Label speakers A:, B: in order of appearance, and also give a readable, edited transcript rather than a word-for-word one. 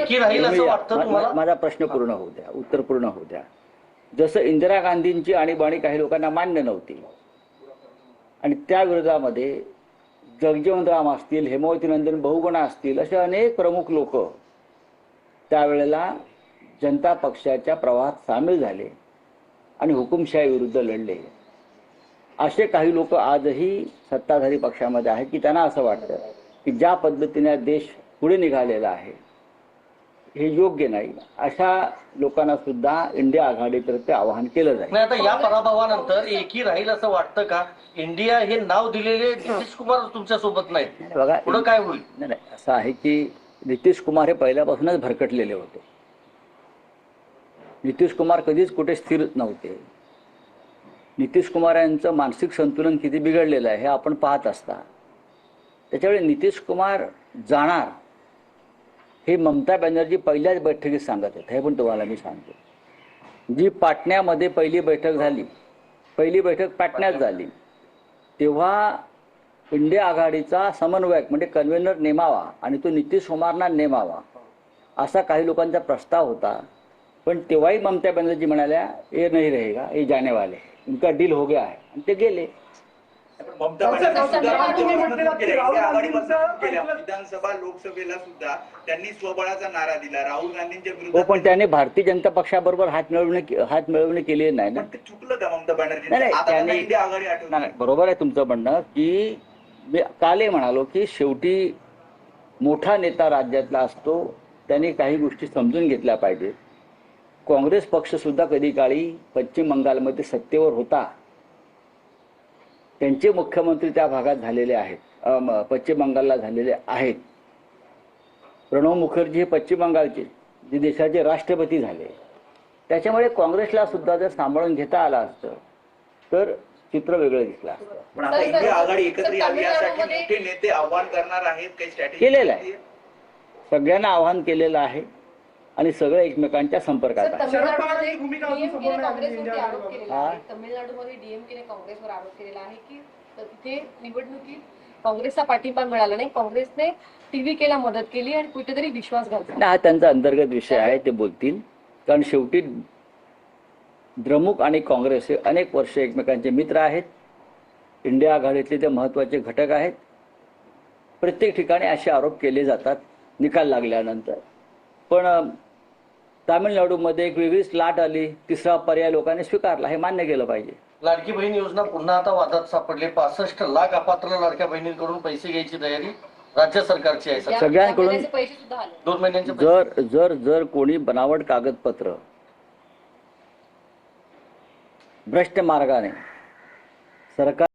A: एकी राहील असं वाटतं तुम्हाला?
B: माझा प्रश्न पूर्ण होऊ द्या, उत्तर पूर्ण होऊ द्या. जसं इंदिरा गांधींची आणीबाणी काही लोकांना मान्य नव्हती आणि त्या विरोधामध्ये जगजीवन राम असतील, हेमावती नंदन बहुगुणा असतील, असे अनेक प्रमुख लोक त्यावेळेला जनता पक्षाच्या प्रवाहात सामील झाले आणि हुकुमशाही विरुद्ध लढले. असे काही लोक आजही सत्ताधारी पक्षामध्ये आहेत की त्यांना असं वाटतं की ज्या पद्धतीने देश पुढे निघालेला आहे हे योग्य नाही. अशा लोकांना सुद्धा इंडिया आघाडीतर्फे आवाहन केलं जाईल.
A: नाही, आता या पराभवानंतर एकी राहील असं वाटतं का? इंडिया हे नाव दिलेले नितीश कुमार तुमच्या सोबत नाहीत,
B: बघा
A: पुढे काय होईल?
B: नाही, असं आहे की नितीश कुमार हे पहिल्यापासूनच भरकटलेले होते. नितीश कुमार कधीच कुठे स्थिर नव्हते. नितीश कुमार यांचं मानसिक संतुलन किती बिघडलेलं आहे हे आपण पाहत असता. त्याच्यामुळे नितीश कुमार जाणार हे ममता बॅनर्जी पहिल्याच बैठकीत सांगत आहेत. हे पण तुम्हाला मी सांगतो. जी पाटण्यामध्ये पहिली बैठक झाली, पहिली बैठक पाटण्यात झाली, तेव्हा इंडिया आघाडीचा समन्वयक म्हणजे कन्व्हेनर नेमावा आणि तो नितीश कुमारना नेमावा असा काही लोकांचा प्रस्ताव होता. पण तेव्हाही ममता बॅनर्जी म्हणाल्या ये नहीं रहेगा, ये जाने वाले, उनका डील हो गया है, आणि ते गेले.
C: विधानसभा लोकसभेला सुद्धा त्यांनी स्वबळाचा नारा दिला. राहुल गांधींच्या
B: हो,
C: विरोधात
B: पण त्याने भारतीय जनता पक्षाबरोबर हात मिळवणे केले नाही ना.
C: चुकलं का ममता बॅनर्जी?
B: त्याने
C: इंडिया आघाडी आठवली.
B: बरोबर आहे तुमचं म्हणणं की मी कालही म्हणालो की शेवटी मोठा नेता राज्यातला असतो, त्याने काही गोष्टी समजून घेतल्या पाहिजेत. काँग्रेस पक्ष सुद्धा कधी काळी पश्चिम बंगालमध्ये सत्तेवर होता. त्यांचे मुख्यमंत्री त्या भागात झालेले आहेत, पश्चिम बंगालला झालेले आहेत. प्रणव मुखर्जी हे पश्चिम बंगालचे जे देशाचे राष्ट्रपती झाले. त्याच्यामुळे काँग्रेसला सुद्धा जर सांभाळून घेता आलं असतं तर चित्र वेगळं दिसलं असतं.
C: पण आता इंडिया आघाडी एकत्र यावी यासाठी मोठे नेते आव्हान करणार आहेत, काही स्ट्रॅटेजी
B: केलेलं आहे. सगळ्यांना आव्हान केलेलं आहे आणि सगळे एकमेकांच्या संपर्कात आहे.
D: तमिळनाडूमध्ये डीएमकेने काँग्रेसवर आरोप केलेला आहे की तिथे निवडणुकीत काँग्रेसचा पाठिंबा मिळाला नाही, काँग्रेसने टीव्हीकेला मदत केली आणि कुठेतरी विश्वासघात.
B: हा त्यांचा अंतर्गत विषय आहे, ते बोलतील. कारण शेवटी द्रमुक आणि काँग्रेस हे अनेक वर्ष एकमेकांचे मित्र आहेत. इंडिया आघाडीतले ते महत्त्वाचे घटक आहेत. प्रत्येक ठिकाणी असे आरोप केले जातात निकाल लागल्यानंतर. पण तामिळनाडूमध्ये एक वेगळीच लाट आली, तिसरा पर्याय लोकांनी स्वीकारला, हे मान्य केलं पाहिजे.
A: लाडकी बहीण योजना पुन्हा आता वादात सापडली. 65 लाख अपात्र लाडक्या बहिणींकडून पैसे घ्यायची तयारी राज्य सरकारची आहे.
B: सगळ्यांकडून
A: 2 महिन्यांचे पैसे.
B: जर कोणी बनावट कागदपत्र भ्रष्ट मार्गाने सरकार